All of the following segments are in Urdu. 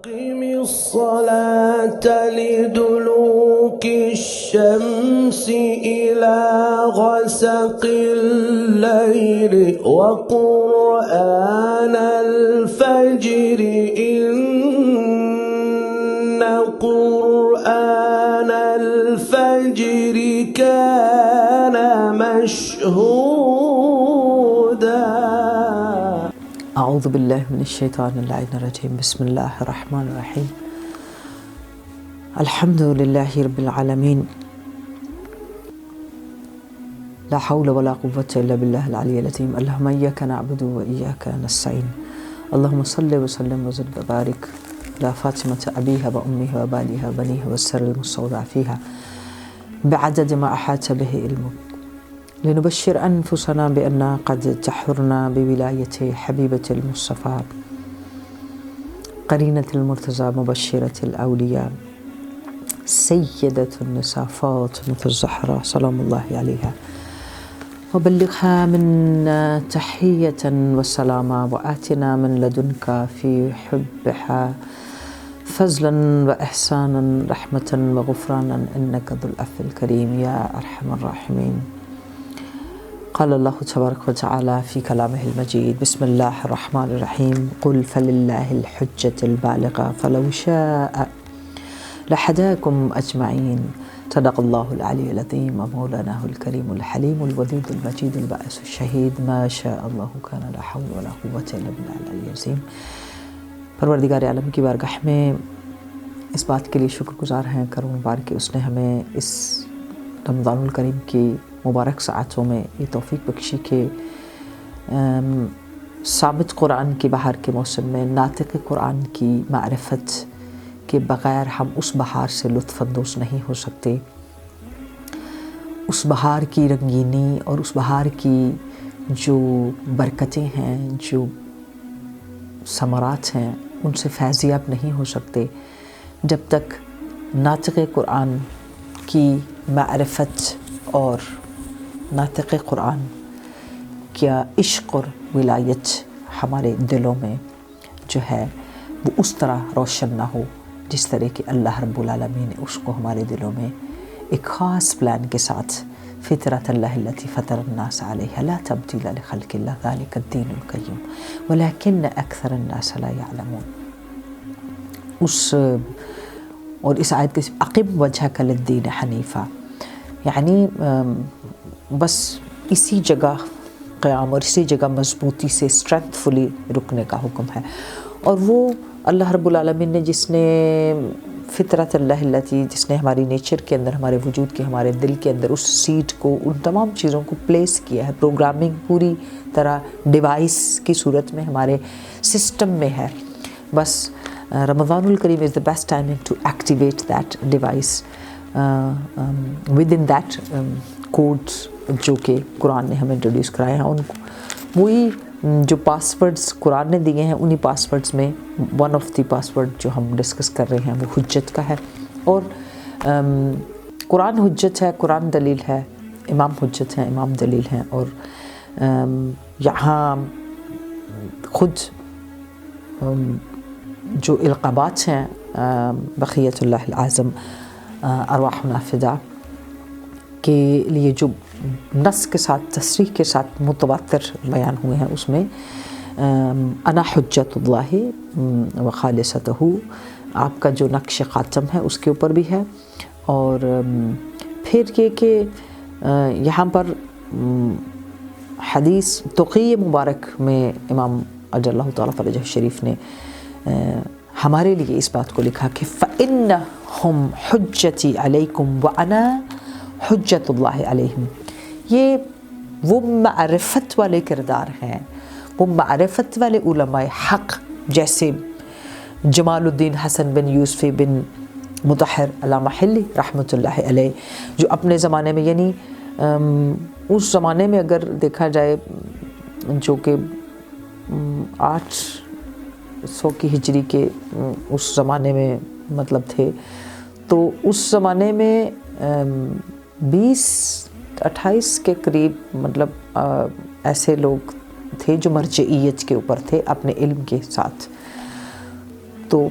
أقم الصلاة لدلوك الشمس إلى غسق الليل وقرآن الفجر إن قرآن الفجر كان مشهودا. أعوذ بالله من الشيطان اللعين الرجيم. بسم الله الرحمن الرحيم. الحمد لله رب العالمين. لا حول ولا قوة إلا بالله العلي العظيم. اللهم إياك نعبد وإياك نستعين. اللهم صل وسلم وزد وبارك على فاطمة أبيها وأمها وبالها وبنيها والسر المستودع فيها بعدد ما أحاط به علمك، لنبشر أنفسنا بأننا قد تحرنا بولاية حبيبة المصطفى قرينة المرتضى مبشرة الأولياء سيدة النساء فاطمة الزهراء سلام الله عليها، وبلغها منا تحية وسلاما، وآتنا من لدنك في حبها فضلا وإحسانا رحمة وغفرانا إنك ذو العفو الكريم يا أرحم الراحمين. قال الله تبارك وتعالى في كلامه المجيد. بسم الله الرحمن الرحيم. قل فلله الحجة البالغة فلو شاء لهداكم أجمعين. صدق الله العلي العظيم ومولاناه الكريم الحليم الودود المجيد الباعث الشهيد ما شاء الله كان لا حول ولا قوة إلا بالله العلي العظيم. پروردگار عالم کی بارگاہ میں اس بات کے لیے شکر گزار ہیں، کروں مبارک کہ اس نے ہمیں اس رمضان الکریم کی مبارک ساعتوں میں یہ توفیق بخشی کہ ثابت قرآن کی بہار کے موسم میں ناطق قرآن کی معرفت کے بغیر ہم اس بہار سے لطف اندوز نہیں ہو سکتے۔ اس بہار کی رنگینی اور اس بہار کی جو برکتیں ہیں، جو ثمرات ہیں، ان سے فیضیاب نہیں ہو سکتے جب تک ناطق قرآن کی معرفت اور ناطق قرآن کیا عشق اور ولایت ہمارے دلوں میں جو ہے وہ اس طرح روشن نہ ہو جس طرح کہ اللہ رب العالمین نے اس کو ہمارے دلوں میں ایک خاص پلان کے ساتھ فطرت اللہ التی فطر الناس علیہا لا تبدیل لخلق اللہ ذلک الدین القیم ولکن اکثر الناس لا یعلمون۔ اور اس آیت کے اقم وجہک للدین حنیفا، یعنی بس اسی جگہ قیام اور اسی جگہ مضبوطی سے اسٹرینتھ فلی رکنے کا حکم ہے۔ اور وہ اللہ رب العالمین نے جس نے فطرت اللہ التی، جس نے ہماری نیچر کے اندر، ہمارے وجود کے، ہمارے دل کے اندر اس سیڈ کو، ان تمام چیزوں کو پلیس کیا ہے، پروگرامنگ پوری طرح ڈیوائس کی صورت میں ہمارے سسٹم میں ہے۔ بس رمضان الکریم is the best timing to activate that device with in that codes جو کہ قرآن نے ہمیں انٹروڈیوس کرائے ہیں، ان کو وہی جو پاسورڈز قرآن نے دیے ہیں، انہی پاسورڈز میں ون آف دی پاسورڈ جو ہم ڈسکس کر رہے ہیں وہ حجت کا ہے۔ اور قرآن حجت ہے، قرآن دلیل ہے، امام حجت ہیں، امام دلیل ہیں۔ اور یہاں خود جو القابات ہیں بقیت اللہ العظم ارواحنا فدا کے لیے جو نص کے ساتھ، تصریح کے ساتھ متواتر بیان ہوئے ہیں، اس میں انا حجت اللہ و خالصتہ، آپ کا جو نقش خاتم ہے اس کے اوپر بھی ہے۔ اور پھر یہ کہ یہاں پر حدیث تقی مبارک میں امام اجل اللہ تعالیٰ فرجہ شریف نے ہمارے لیے اس بات کو لکھا کہ فَإِنَّهُمْ حُجَّتِي عَلَيْكُمْ وَأَنَا حُجَّتُ اللَّهِ عَلَيْهِمْ۔ یہ وہ معرفت والے کردار ہیں، وہ معرفت والے علماء حق جیسے جمال الدین حسن بن یوسف بن مطہر علامہ حلی رحمۃ اللہ علیہ، جو اپنے زمانے میں، یعنی اس زمانے میں اگر دیکھا جائے جو کہ 800 کی ہجری کے اس زمانے میں مطلب تھے، تو اس زمانے میں 20-28 کے قریب مطلب ایسے لوگ تھے جو مرجعیت کے اوپر تھے اپنے علم کے ساتھ۔ تو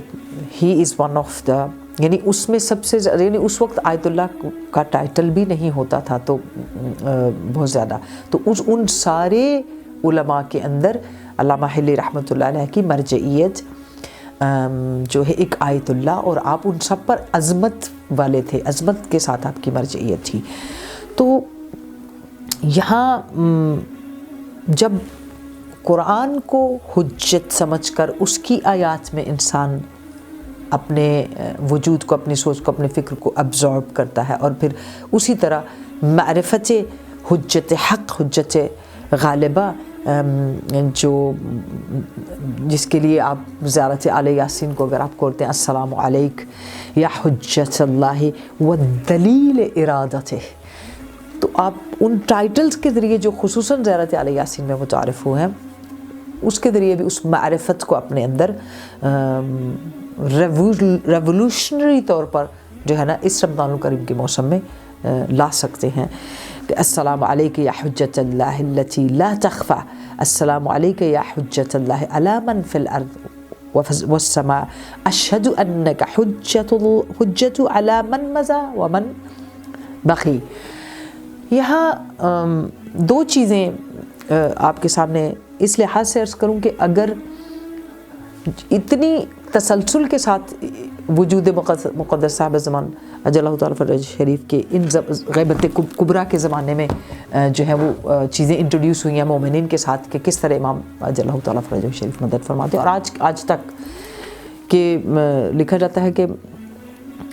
ہی از ون آف دا، یعنی اس میں سب سے یعنی اس وقت آیت اللہ کا ٹائٹل بھی نہیں ہوتا تھا تو بہت زیادہ، تو ان سارے علماء کے اندر علامہ حلی رحمۃ اللہ علیہ کی مرجعیت جو ہے ایک آیت اللہ، اور آپ ان سب پر عظمت والے تھے، عظمت کے ساتھ آپ کی مرجعیت تھی۔ تو یہاں جب قرآن کو حجت سمجھ کر اس کی آیات میں انسان اپنے وجود کو، اپنی سوچ کو، اپنے فکر کو ابزارب کرتا ہے، اور پھر اسی طرح معرفت حجت حق، حجت غالبہ جو جس کے لیے آپ زیارت آل یاسین کو اگر آپ کرتے ہیں السلام علیک یا حجت اللہ والدلیل ارادتہ، تو آپ ان ٹائٹلز کے ذریعے جو خصوصاً زیارت آل یاسین میں متعارف ہوئے ہیں، اس کے ذریعے بھی اس معرفت کو اپنے اندر ریولوشنری طور پر جو ہے نا اس رمضان الکریم کے موسم میں لا سکتے ہیں کہ السلام علیک یا حجت اللہ التی لا تخفى، السلام علیک یا حجت اللہ علی من فی الارض والسماء، اشہد انک حجت علی من مضی ومن بقی۔ یہاں دو چیزیں آپ کے سامنے اس لحاظ سے عرض کروں کہ اگر اتنی تسلسل کے ساتھ وجود مقدس صاحب زمان اجل اللہ تعالیٰ فرج شریف کے ان غیبت کبریٰ کے زمانے میں جو ہے وہ چیزیں انٹروڈیوس ہوئی ہیں مومنین کے ساتھ کہ کس طرح امام اجل اللہ تعالیٰ فرج شریف مدد فرماتے ہیں، اور آج تک کہ لکھا جاتا ہے کہ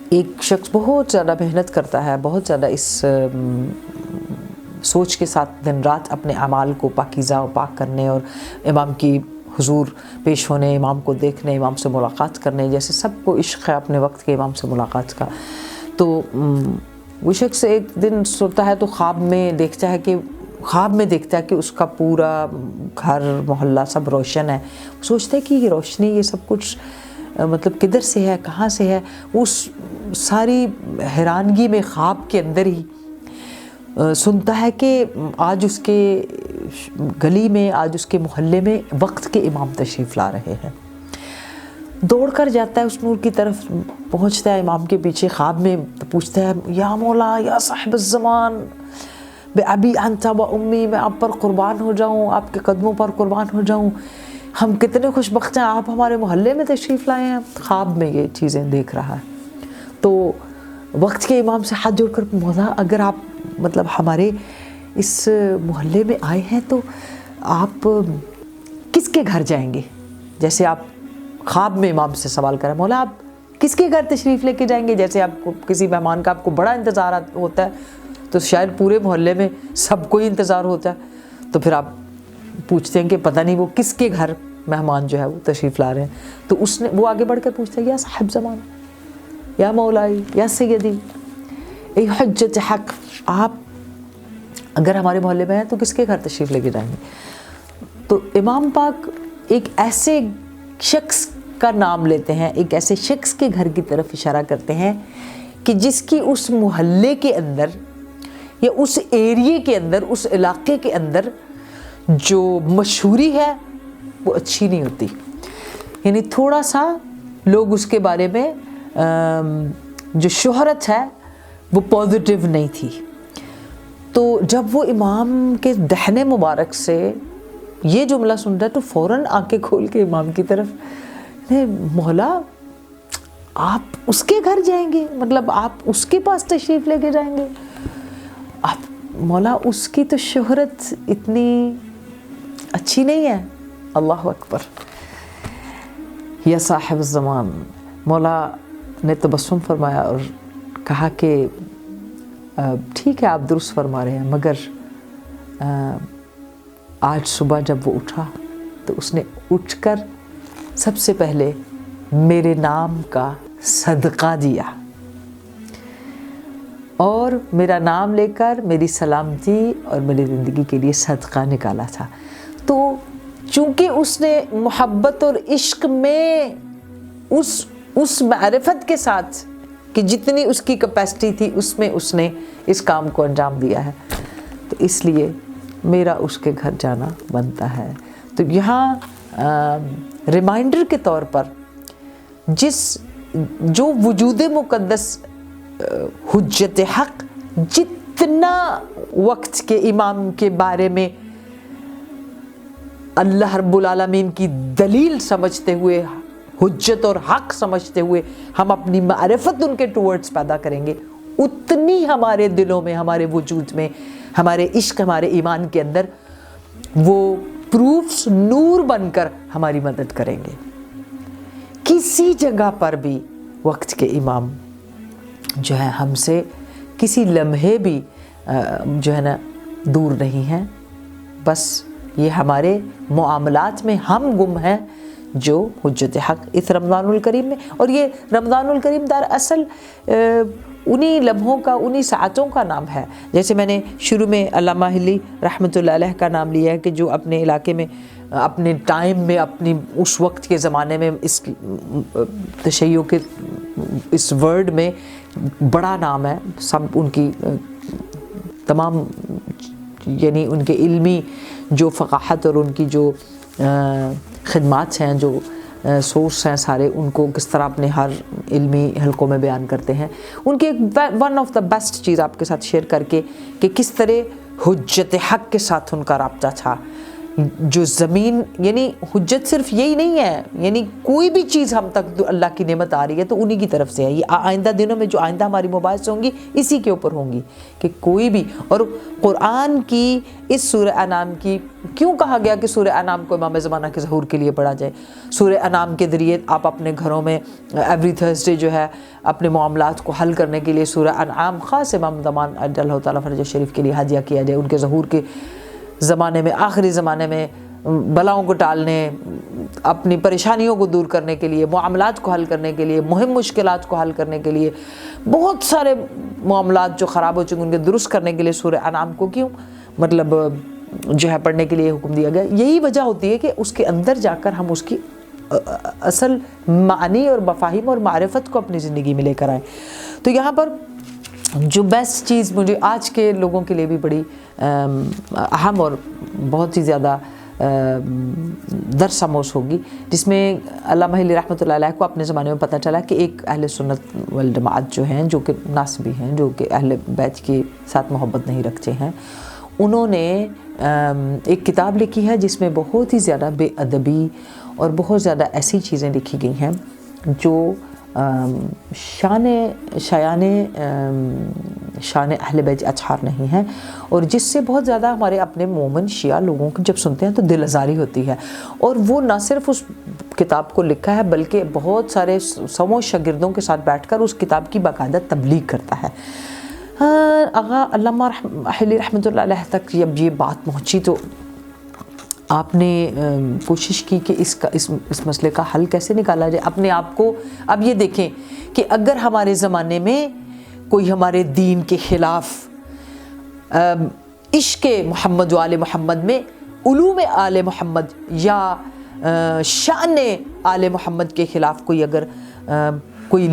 ایک شخص بہت زیادہ محنت کرتا ہے، بہت زیادہ اس سوچ کے ساتھ دن رات اپنے اعمال کو پاکیزہ و پاک کرنے اور امام کی حضور پیش ہونے، امام کو دیکھنے، امام سے ملاقات کرنے، جیسے سب کو عشق ہے اپنے وقت کے امام سے ملاقات کا، تو وہ شخص ایک دن سوتا ہے تو خواب میں دیکھتا ہے کہ اس کا پورا گھر محلہ سب روشن ہے، سوچتا ہے کہ یہ روشنی، یہ سب کچھ مطلب کدھر سے ہے، کہاں سے ہے، اس ساری حیرانگی میں خواب کے اندر ہی سنتا ہے کہ آج اس کے گلی میں، آج اس کے محلے میں وقت کے امام تشریف لا رہے ہیں۔ دوڑ کر جاتا ہے اس نور کی طرف، پہنچتا ہے امام کے پیچھے، خواب میں پوچھتا ہے یا مولا یا صاحب الزمان بے ابی انت و امی، میں آپ پر قربان ہو جاؤں، آپ کے قدموں پر قربان ہو جاؤں، ہم کتنے خوش بخت ہیں، آپ ہمارے محلے میں تشریف لائے ہیں۔ خواب میں یہ چیزیں دیکھ رہا ہے، تو وقت کے امام سے ہاتھ جوڑ کر مولا اگر آپ مطلب ہمارے اس محلے میں آئے ہیں تو آپ کس کے گھر جائیں گے؟ جیسے آپ خواب میں امام سے سوال کریں، مولا آپ کس کے گھر تشریف لے کے جائیں گے؟ جیسے آپ کو کسی مہمان کا آپ کو بڑا انتظار ہوتا ہے تو شاید پورے محلے میں سب کو ہی انتظار ہوتا ہے، تو پھر آپ پوچھتے ہیں کہ پتہ نہیں وہ کس کے گھر مہمان جو ہے وہ تشریف لا رہے ہیں، تو وہ آگے بڑھ کر پوچھتا ہے یا صاحب زمان، یا مولائی، یا سیدی، اے حجت حق، آپ اگر ہمارے محلے میں ہیں تو کس کے گھر تشریف لے کے جائیں گے؟ تو امام پاک ایک ایسے شخص کا نام لیتے ہیں، ایک ایسے شخص کے گھر کی طرف اشارہ کرتے ہیں کہ جس کی اس محلے کے اندر یا اس ایریے کے اندر، اس علاقے کے اندر جو مشہوری ہے وہ اچھی نہیں ہوتی، یعنی تھوڑا سا لوگ اس کے بارے میں جو شہرت ہے وہ پازیٹیو نہیں تھی۔ تو جب وہ امام کے دہنے مبارک سے یہ جملہ سن رہا ہے تو فوراً آنکھیں کھول کے امام کی طرف، مولا آپ اس کے گھر جائیں گے، مطلب آپ اس کے پاس تشریف لے کے جائیں گے؟ آپ مولا اس کی تو شہرت اتنی اچھی نہیں ہے۔ اللہ اکبر، یا صاحب الزمان، مولا نے تبسم فرمایا اور کہا کہ ٹھیک ہے آپ درست فرما رہے ہیں، مگر آج صبح جب وہ اٹھا تو اس نے اٹھ کر سب سے پہلے میرے نام کا صدقہ دیا اور میرا نام لے کر میری سلامتی اور میری زندگی کے لیے صدقہ نکالا تھا۔ تو چونکہ اس نے محبت اور عشق میں اس معرفت کے ساتھ کہ جتنی اس کی کیپیسٹی تھی اس میں اس نے اس کام کو انجام دیا ہے، تو اس لیے میرا اس کے گھر جانا بنتا ہے۔ تو یہاں ریمائنڈر کے طور پر جو وجود مقدس حجت حق جتنا وقت کے امام کے بارے میں اللہ رب العالمین کی دلیل سمجھتے ہوئے، حجت اور حق سمجھتے ہوئے ہم اپنی معرفت ان کے ٹورڈز پیدا کریں گے، اتنی ہمارے دلوں میں، ہمارے وجود میں، ہمارے عشق، ہمارے ایمان کے اندر وہ پروفز نور بن کر ہماری مدد کریں گے۔ کسی جگہ پر بھی وقت کے امام جو ہے ہم سے کسی لمحے بھی جو ہے نا دور نہیں ہیں، بس یہ ہمارے معاملات میں ہم گم ہیں جو حجت حق اس رمضان الکریم میں۔ اور یہ رمضان الکریم دراصل انہی لمحوں کا، انہی ساعتوں کا نام ہے۔ جیسے میں نے شروع میں علامہ حلی رحمۃ اللہ علیہ کا نام لیا ہے کہ جو اپنے علاقے میں، اپنے ٹائم میں، اپنی اس وقت کے زمانے میں اس تشیع کے اس ورڈ میں بڑا نام ہے، سب ان کی تمام یعنی ان کے علمی جو فقاہت اور ان کی جو خدمات ہیں، جو سورس ہیں سارے، ان کو کس طرح اپنے ہر علمی حلقوں میں بیان کرتے ہیں۔ ان کی ایک ون آف دا بیسٹ چیز آپ کے ساتھ شیئر کر کے کہ کس طرح حجت حق کے ساتھ ان کا رابطہ تھا۔ جو زمین یعنی حجت صرف یہی نہیں ہے، یعنی کوئی بھی چیز ہم تک اللہ کی نعمت آ رہی ہے تو انہی کی طرف سے ہے۔ یہ آئندہ دنوں میں جو آئندہ ہماری مباحث ہوں گی اسی کے اوپر ہوں گی کہ کوئی بھی، اور قرآن کی اس سورہ انعام کی کیوں کہا گیا کہ سورہ انعام کو امام زمانہ کے ظہور کے لیے پڑھا جائے۔ سورہ انعام کے ذریعے آپ اپنے گھروں میں ایوری تھرسڈے جو ہے اپنے معاملات کو حل کرنے کے لیے سورہ انعام خاص امام زمان اللہ تعالیٰ فرج شریف کے لیے ہدیہ کیا جائے، ان کے ظہور کے زمانے میں، آخری زمانے میں بلاؤں کو ٹالنے، اپنی پریشانیوں کو دور کرنے کے لیے، معاملات کو حل کرنے کے لیے، مہم مشکلات کو حل کرنے کے لیے، بہت سارے معاملات جو خراب ہو چکے ان کے درست کرنے کے لیے سورہ انعام کو کیوں مطلب جو ہے پڑھنے کے لیے حکم دیا گیا۔ یہی وجہ ہوتی ہے کہ اس کے اندر جا کر ہم اس کی اصل معنی اور مفاہیم اور معرفت کو اپنی زندگی میں لے کر آئیں۔ تو یہاں پر جو بیسٹ چیز مجھے آج کے لوگوں کے لیے بھی بڑی اہم اور بہت ہی زیادہ درس آموز ہوگی، جس میں علامہ حلی رحمۃ اللہ علیہ کو اپنے زمانے میں پتہ چلا کہ ایک اہل سنت والجماعت جو ہیں، جو کہ ناصبی ہیں، جو کہ اہل بیت کے ساتھ محبت نہیں رکھتے ہیں، انہوں نے ایک کتاب لکھی ہے جس میں بہت ہی زیادہ بے ادبی اور بہت زیادہ ایسی چیزیں لکھی گئی ہیں جو شان اہل بیت اطہار نہیں ہیں، اور جس سے بہت زیادہ ہمارے اپنے مومن شیعہ لوگوں کو جب سنتے ہیں تو دل آزاری ہوتی ہے۔ اور وہ نہ صرف اس کتاب کو لکھا ہے بلکہ بہت سارے سووں شاگردوں کے ساتھ بیٹھ کر اس کتاب کی باقاعدہ تبلیغ کرتا ہے۔ آغا علامہ حلی رحمۃ اللہ علیہ تک جب یہ بات پہنچی تو آپ نے کوشش کی کہ اس مسئلے کا حل کیسے نکالا جائے۔ اپنے آپ کو اب یہ دیکھیں کہ اگر ہمارے زمانے میں کوئی ہمارے دین کے خلاف عشق محمد و آل محمد میں علوم آل محمد یا شان آل محمد کے خلاف کوئی اگر کوئی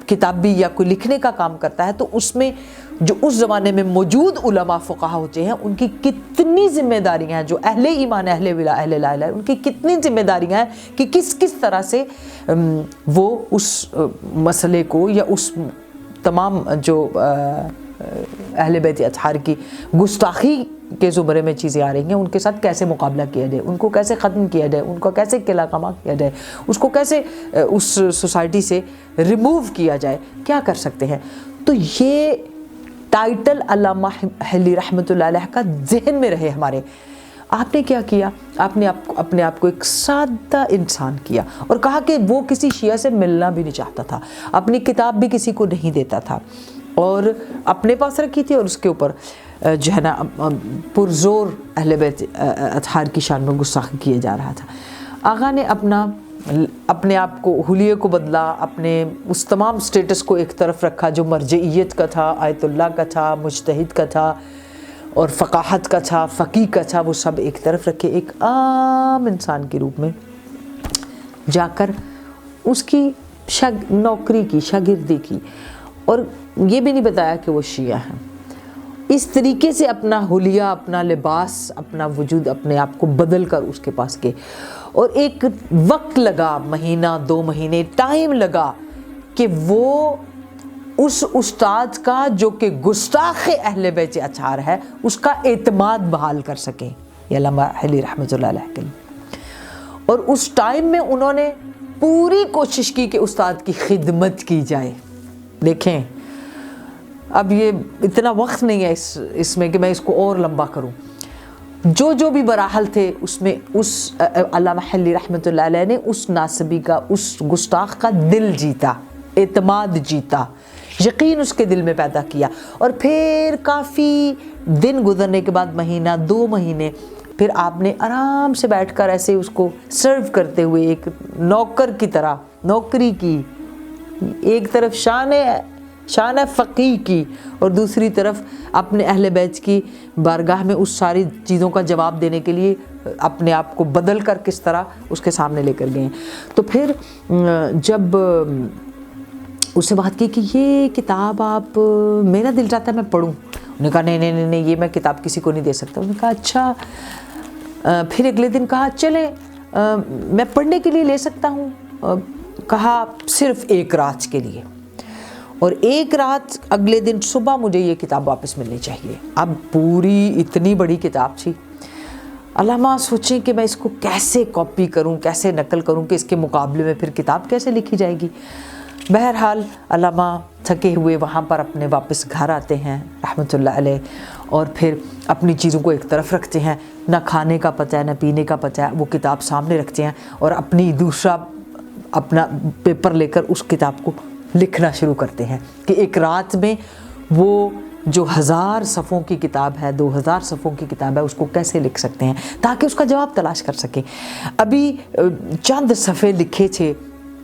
کتابی یا کوئی لکھنے کا کام کرتا ہے تو اس میں جو اس زمانے میں موجود علماء فقہا ہوتے ہیں ان کی کتنی ذمہ داریاں ہیں، جو اہل ایمان، اہل ولا، اہل لا الہ، ان کی کتنی ذمہ داریاں ہیں کہ کس طرح سے وہ اس مسئلے کو یا اس تمام جو اہل بیت اطہار کی گستاخی کے زمرے میں چیزیں آ رہی ہیں ان کے ساتھ کیسے مقابلہ کیا جائے، ان کو کیسے ختم کیا جائے، ان کو کیسے قلع کما کیا جائے، اس کو کیسے اس سوسائٹی سے ریموو کیا جائے، کیا کر سکتے ہیں۔ تو یہ ٹائٹل علامہ حلی رحمۃ اللہ علیہ کا ذہن میں رہے ہمارے۔ آپ نے کیا کیا؟ آپ نے اپنے آپ کو ایک سادہ انسان کیا اور کہا کہ وہ کسی شیعہ سے ملنا بھی نہیں چاہتا تھا، اپنی کتاب بھی کسی کو نہیں دیتا تھا اور اپنے پاس رکھی تھی، اور اس کے اوپر جو ہے نا پرزور اہل بیت اطہار کی شان میں گستاخی کیے جا رہا تھا۔ آغا نے اپنے آپ کو، حلیے کو بدلا، اپنے اس تمام سٹیٹس کو ایک طرف رکھا جو مرجعیت کا تھا، آیت اللہ کا تھا، مجتہد کا تھا اور فقاہت کا تھا، فقیہ کا تھا، وہ سب ایک طرف رکھے، ایک عام انسان کے روپ میں جا کر اس کی نوکری کی، شاگردی کی، اور یہ بھی نہیں بتایا کہ وہ شیعہ ہیں، اس طریقے سے اپنا حلیہ، اپنا لباس، اپنا وجود اپنے آپ کو بدل کر اس کے پاس گئے. اور ایک وقت لگا، مہینہ 2 مہینے ٹائم لگا کہ وہ اس استاد کا جو کہ گستاخ اہل بیت اطہار ہے اس کا اعتماد بحال کر سکیں. یہ علامہ حلی رحمۃ اللہ علیہ کے لیے. اور اس ٹائم میں انہوں نے پوری کوشش کی کہ استاد کی خدمت کی جائے. دیکھیں اب یہ اتنا وقت نہیں ہے اس میں کہ میں اس کو اور لمبا کروں. جو بھی براحل تھے اس میں اس علامہ حلی رحمۃ اللہ علیہ نے اس ناسبی کا، اس گستاخ کا دل جیتا، اعتماد جیتا، یقین اس کے دل میں پیدا کیا. اور پھر کافی دن گزرنے کے بعد، مہینہ 2 مہینے، پھر آپ نے آرام سے بیٹھ کر ایسے اس کو سرو کرتے ہوئے ایک نوکر کی طرح نوکری کی. ایک طرف شان فقیہ کی اور دوسری طرف اپنے اہل بیت کی بارگاہ میں اس ساری چیزوں کا جواب دینے کے لیے اپنے آپ کو بدل کر کس طرح اس کے سامنے لے کر گئے. تو پھر جب اس سے بات کی کہ یہ کتاب آپ، میرا دل چاہتا ہے میں پڑھوں. انہوں نے کہا نہیں یہ میں کتاب کسی کو نہیں دے سکتا. انہوں نے کہا اچھا. پھر اگلے دن کہا چلیں میں پڑھنے کے لیے لے سکتا ہوں. کہا صرف 1 رات کے لیے، اور 1 رات اگلے دن صبح مجھے یہ کتاب واپس ملنی چاہیے. اب پوری اتنی بڑی کتاب تھی. علامہ سوچیں کہ میں اس کو کیسے کاپی کروں، کیسے نقل کروں کہ اس کے مقابلے میں پھر کتاب کیسے لکھی جائے گی. بہرحال علامہ تھکے ہوئے وہاں پر اپنے واپس گھر آتے ہیں رحمۃ اللہ علیہ، اور پھر اپنی چیزوں کو ایک طرف رکھتے ہیں. نہ کھانے کا پتہ ہے نہ پینے کا پتہ ہے. وہ کتاب سامنے رکھتے ہیں اور دوسرا اپنا پیپر لے کر اس کتاب کو لکھنا شروع کرتے ہیں کہ 1 رات میں وہ جو 1000 صفحوں کی کتاب ہے، 2000 صفحوں کی کتاب ہے، اس کو کیسے لکھ سکتے ہیں تاکہ اس کا جواب تلاش کر سکیں. ابھی چند صفحے لکھے تھے،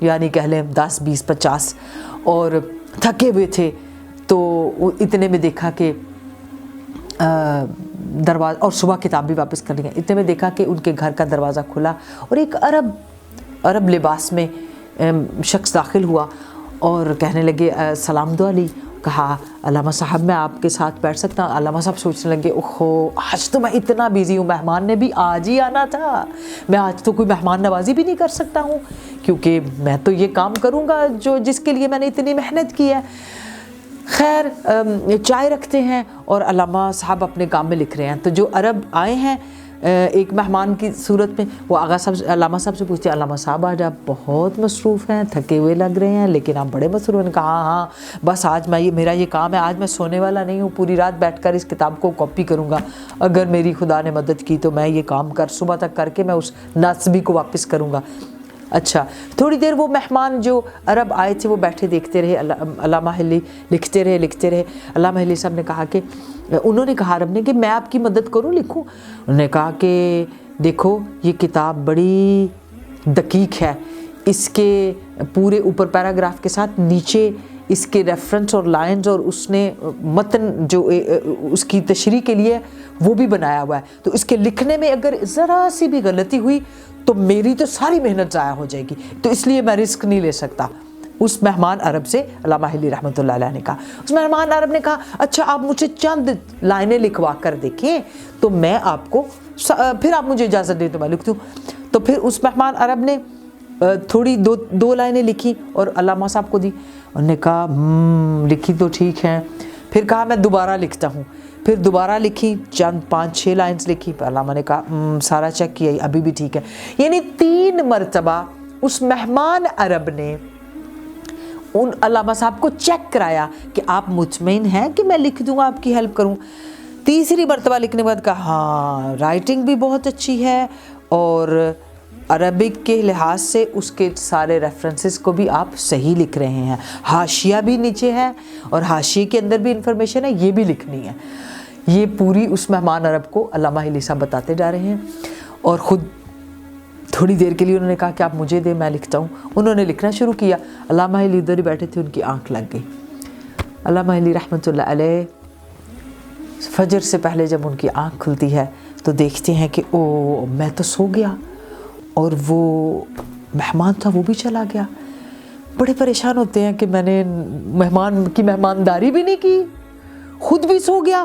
یعنی کہہ لیں 10 20 50، اور تھکے ہوئے تھے. تو اتنے میں دیکھا کہ دروازہ، اور صبح کتاب بھی واپس کر لیا. اتنے میں دیکھا کہ ان کے گھر کا دروازہ کھلا اور ایک عرب لباس میں شخص داخل ہوا اور کہنے لگے سلام دو علی. کہا علامہ صاحب میں آپ کے ساتھ بیٹھ سکتا ہوں؟ علامہ صاحب سوچنے لگے اوہو آج تو میں اتنا بیزی ہوں، مہمان نے بھی آج ہی آنا تھا، میں آج تو کوئی مہمان نوازی بھی نہیں کر سکتا ہوں کیونکہ میں تو یہ کام کروں گا جس کے لیے میں نے اتنی محنت کی ہے. خیر چائے رکھتے ہیں اور علامہ صاحب اپنے کام میں لکھ رہے ہیں. تو جو عرب آئے ہیں ایک مہمان کی صورت میں، وہ علامہ صاحب سے پوچھتے ہیں علامہ صاحب آج آپ بہت مصروف ہیں، تھکے ہوئے لگ رہے ہیں لیکن آپ بڑے مصروف ہیں. کہا ہاں بس آج میرا یہ کام ہے، آج میں سونے والا نہیں ہوں، پوری رات بیٹھ کر اس کتاب کو کاپی کروں گا. اگر میری خدا نے مدد کی تو میں یہ کام صبح تک کر کے میں اس ناسبی کو واپس کروں گا. اچھا تھوڑی دیر وہ مہمان جو عرب آئے تھے وہ بیٹھے دیکھتے رہے، علامہ حلی لکھتے رہے. علامہ حلی صاحب نے کہا کہ انہوں نے کہا عرب نے کہ میں آپ کی مدد کروں، لکھوں؟ انہوں نے کہا کہ دیکھو یہ کتاب بڑی دقیق ہے، اس کے پورے اوپر پیراگراف کے ساتھ نیچے اس کے ریفرنس اور لائنز اور اس نے متن جو اس کی تشریح کے لیے وہ بھی بنایا ہوا ہے. تو اس کے لکھنے میں اگر ذرا سی بھی غلطی ہوئی تو میری تو ساری محنت ضائع ہو جائے گی، تو اس لیے میں رسک نہیں لے سکتا. اس مہمان عرب سے علامہ حلی رحمۃ اللہ علیہ نے کہا. اس مہمان عرب نے کہا اچھا آپ مجھے چند لائنیں لکھوا کر دیکھیں تو میں آپ کو پھر آپ مجھے اجازت دیں تو میں لکھ دوں. تو پھر اس مہمان عرب نے تھوڑی 2 لائنیں لکھی اور علامہ صاحب کو دی. انہوں نے کہا لکھی تو ٹھیک ہیں. پھر کہا میں دوبارہ لکھتا ہوں. پھر دوبارہ لکھی، چند 5-6 لائنز لکھی. علامہ نے کہا سارا چیک کیا ابھی بھی ٹھیک ہے. یعنی 3 مرتبہ اس مہمان عرب نے ان علامہ صاحب کو چیک کرایا کہ آپ مطمئن ہیں کہ میں لکھ دوں، آپ کی ہیلپ کروں. تیسری مرتبہ لکھنے کے بعد کہا ہاں رائٹنگ بھی بہت اچھی ہے اور عربک کے لحاظ سے اس کے سارے ریفرنسز کو بھی آپ صحیح لکھ رہے ہیں، حاشیہ بھی نیچے ہے اور حاشیے کے اندر بھی انفارمیشن ہے، یہ بھی لکھنی ہے. یہ پوری اس مہمان عرب کو علامہ حلی صاحب بتاتے جا رہے ہیں اور خود تھوڑی دیر کے لیے انہوں نے کہا کہ آپ مجھے دیں میں لکھتا ہوں. انہوں نے لکھنا شروع کیا. علامہ حلی ادھر ہی بیٹھے تھے، ان کی آنکھ لگ گئی. علامہ حلی رحمۃ اللہ علیہ فجر سے پہلے جب ان کی آنکھ کھلتی ہے تو دیکھتے ہیں کہ او میں تو سو گیا اور وہ مہمان تھا وہ بھی چلا گیا. بڑے پریشان ہوتے ہیں کہ میں نے مہمان کی مہمانداری بھی نہیں کی، خود بھی سو گیا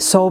100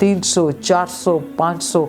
300, 400, 500,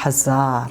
1000,